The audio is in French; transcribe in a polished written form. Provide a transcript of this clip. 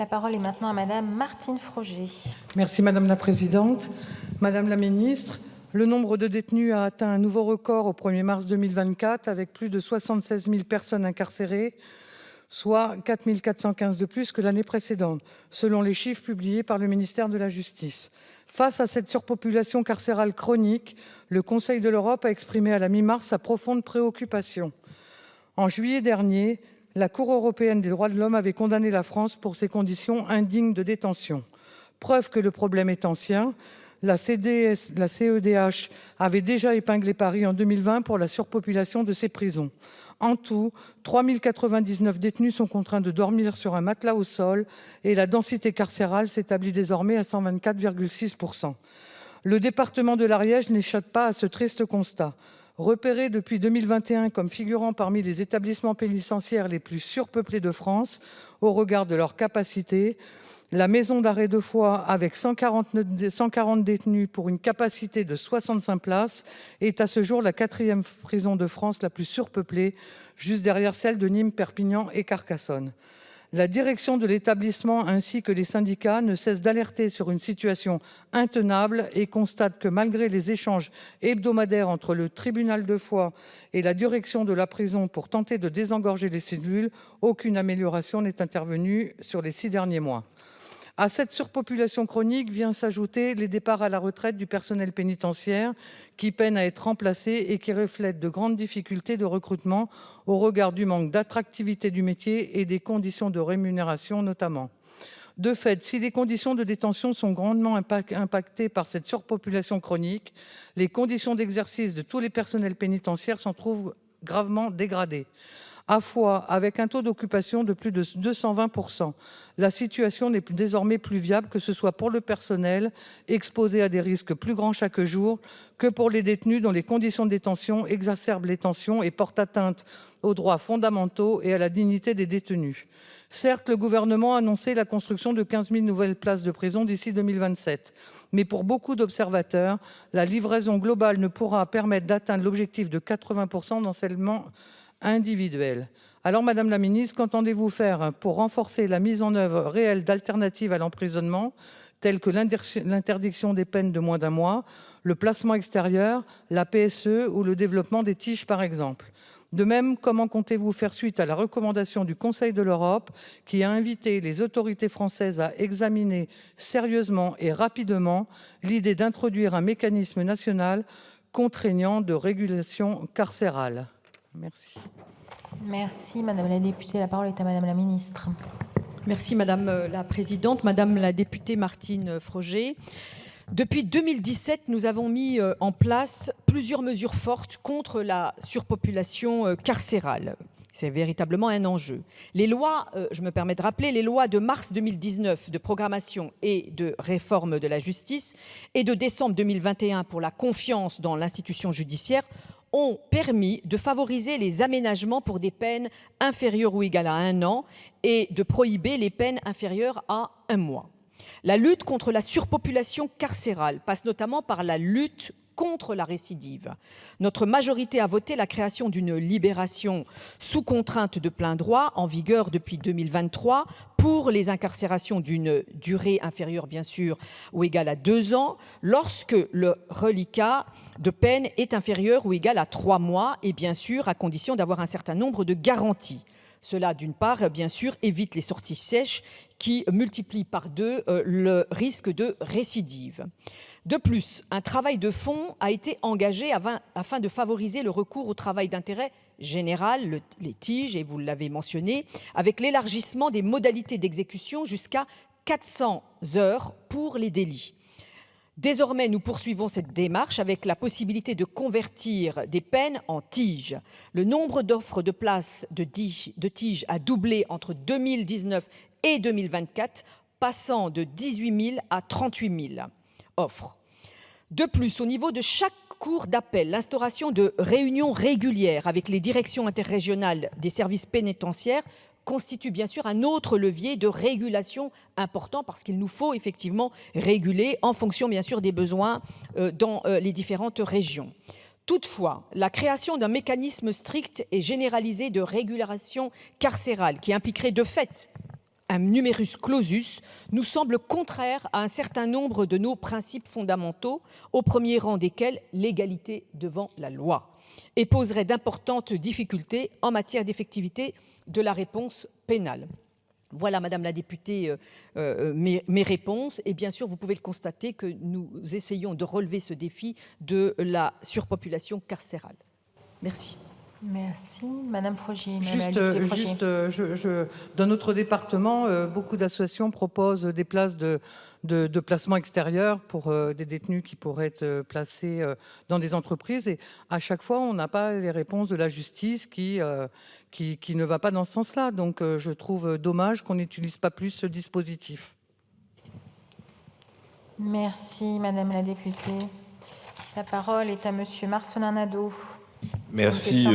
La parole est maintenant à Madame Martine Froger. Merci Madame la Présidente. Madame la Ministre, le nombre de détenus a atteint un nouveau record au 1er mars 2024 avec plus de 76 000 personnes incarcérées, soit 4 415 de plus que l'année précédente, selon les chiffres publiés par le ministère de la Justice. Face à cette surpopulation carcérale chronique, le Conseil de l'Europe a exprimé à la mi-mars sa profonde préoccupation. En juillet dernier, la Cour européenne des droits de l'homme avait condamné la France pour ses conditions indignes de détention. Preuve que le problème est ancien, la CEDH avait déjà épinglé Paris en 2020 pour la surpopulation de ses prisons. En tout, 3 099 détenus sont contraints de dormir sur un matelas au sol et la densité carcérale s'établit désormais à 124,6%. Le département de l'Ariège n'échappe pas à ce triste constat. Repéré depuis 2021 comme figurant parmi les établissements pénitentiaires les plus surpeuplés de France au regard de leur capacité, la maison d'arrêt de Foix, avec 140 détenus pour une capacité de 65 places, est à ce jour la 4e prison de France la plus surpeuplée, juste derrière celle de Nîmes, Perpignan et Carcassonne. La direction de l'établissement ainsi que les syndicats ne cessent d'alerter sur une situation intenable et constatent que malgré les échanges hebdomadaires entre le tribunal de Foix et la direction de la prison pour tenter de désengorger les cellules, aucune amélioration n'est intervenue sur les 6 derniers mois. À cette surpopulation chronique viennent s'ajouter les départs à la retraite du personnel pénitentiaire qui peinent à être remplacés et qui reflètent de grandes difficultés de recrutement au regard du manque d'attractivité du métier et des conditions de rémunération notamment. De fait, si les conditions de détention sont grandement impactées par cette surpopulation chronique, les conditions d'exercice de tous les personnels pénitentiaires s'en trouvent gravement dégradées. À Foix, avec un taux d'occupation de plus de 220%, la situation n'est désormais plus viable, que ce soit pour le personnel, exposé à des risques plus grands chaque jour, que pour les détenus dont les conditions de détention exacerbent les tensions et portent atteinte aux droits fondamentaux et à la dignité des détenus. Certes, le gouvernement a annoncé la construction de 15 000 nouvelles places de prison d'ici 2027. Mais pour beaucoup d'observateurs, la livraison globale ne pourra permettre d'atteindre l'objectif de 80% d'encellulement individuel. Alors, Madame la Ministre, qu'entendez-vous faire pour renforcer la mise en œuvre réelle d'alternatives à l'emprisonnement, telles que l'interdiction des peines de moins d'1 mois, le placement extérieur, la PSE ou le développement des TIG, par exemple? De même, comment comptez-vous faire suite à la recommandation du Conseil de l'Europe qui a invité les autorités françaises à examiner sérieusement et rapidement l'idée d'introduire un mécanisme national contraignant de régulation carcérale? Merci. Merci Madame la députée. La parole est à Madame la Ministre. Merci Madame la Présidente. Madame la députée Martine Froger. Depuis 2017, nous avons mis en place plusieurs mesures fortes contre la surpopulation carcérale. C'est véritablement un enjeu. Les lois, je me permets de rappeler, les lois de mars 2019 de programmation et de réforme de la justice et de décembre 2021 pour la confiance dans l'institution judiciaire ont permis de favoriser les aménagements pour des peines inférieures ou égales à 1 an et de prohiber les peines inférieures à 1 mois. La lutte contre la surpopulation carcérale passe notamment par la lutte contre la récidive. Notre majorité a voté la création d'une libération sous contrainte de plein droit en vigueur depuis 2023 pour les incarcérations d'une durée inférieure bien sûr ou égale à 2 ans lorsque le reliquat de peine est inférieur ou égal à 3 mois et bien sûr à condition d'avoir un certain nombre de garanties. Cela, d'une part, bien sûr, évite les sorties sèches qui multiplient par 2 le risque de récidive. De plus, un travail de fond a été engagé afin de favoriser le recours au travail d'intérêt général, les TIG, et vous l'avez mentionné, avec l'élargissement des modalités d'exécution jusqu'à 400 heures pour les délits. Désormais, nous poursuivons cette démarche avec la possibilité de convertir des peines en TIG. Le nombre d'offres de places de TIG a doublé entre 2019 et 2024, passant de 18 000 à 38 000 offres. De plus, au niveau de chaque cour d'appel, l'instauration de réunions régulières avec les directions interrégionales des services pénitentiaires constitue bien sûr un autre levier de régulation important parce qu'il nous faut effectivement réguler en fonction bien sûr des besoins dans les différentes régions. Toutefois, la création d'un mécanisme strict et généralisé de régulation carcérale qui impliquerait de fait un numerus clausus, nous semble contraire à un certain nombre de nos principes fondamentaux, au premier rang desquels l'égalité devant la loi, et poserait d'importantes difficultés en matière d'effectivité de la réponse pénale. Voilà, Madame la députée, mes réponses. Et bien sûr, vous pouvez le constater que nous essayons de relever ce défi de la surpopulation carcérale. Merci. Merci. Madame Frogier. Dans notre département, beaucoup d'associations proposent des places de placement extérieur pour des détenus qui pourraient être placés dans des entreprises. Et à chaque fois, on n'a pas les réponses de la justice qui ne va pas dans ce sens-là. Donc, je trouve dommage qu'on n'utilise pas plus ce dispositif. Merci, Madame la députée. La parole est à Monsieur Marcelin Nadeau. Merci.